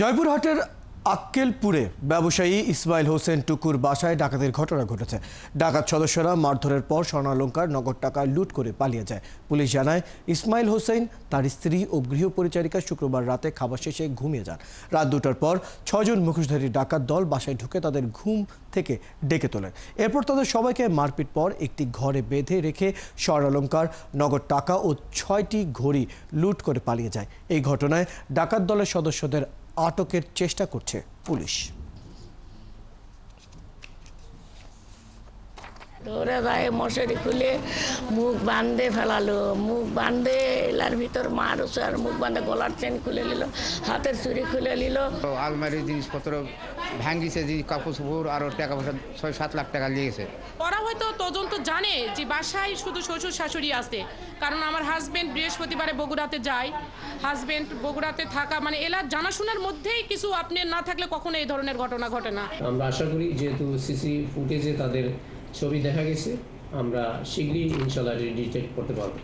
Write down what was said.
জয়পুরহাটের আক্কেলপুরে ব্যবসায়ী ইসমাইল হোসেন টুকুর বাসায় ডাকাতির ঘটনা ঘটেছে। ডাকাত সদস্যরা মারধরের পর স্বর্ণালংকার, নগদ টাকা লুট করে পালিয়ে যায়। পুলিশ জানায়, ইসমাইল হোসেন, তার স্ত্রী ও গৃহপরিচারিকা শুক্রবার রাতে খাবার শেষে ঘুমিয়ে যান। রাত 2টার পর 6 জন মুখোশধারী ডাকাত দল বাসায় ঢুকে তাদের ঘুম থেকে ডেকে তোলেন। এরপর তাদের সবাইকে মারপিট পর একটি ঘরে বেঁধে রেখে স্বর্ণালংকার, নগদ টাকা ও 6টি ঘড়ি লুট করে পালিয়ে যায়। এই ঘটনায় ডাকাত দলের সদস্যদের আটকের চেষ্টা করছে পুলিশ। দৌড়ে যায়, মশারি খুলে মুখ বাঁধে ফেলালো, মুখ বাঁধে এলার ভিতর মারছে, আর মুখ বাঁধে গলার চেন খুলে নিল, হাতের চুরি খুলে নিল। আলমারির জিনিসপত্র ভাঙ্গিছে, যে কাপড় চোপড় আর টাকা পয়সা 6-7 লাখ টাকা নিয়েছে। ওরা হয়তো তদন্ত জানে যে বাসায় শুধু শ্বশুর শাশুড়ি আছে, কারণ আমার হাজবেন্ড বৃহস্পতিবারে বগুড়াতে যায়। হাজবেন্ড বগুড়াতে থাকা মানে এলার জানাশোনার মধ্যেই কিছু আপনি না থাকলে কখনো এই ধরনের ঘটনা ঘটে না। আমরা আশা করি, যেহেতু সিসি ফুটেজে তাদের ছবি দেখা গেছে, আমরা শীঘ্রই ইনশাআল্লাহ ডিটেক্ট করতে পারবো।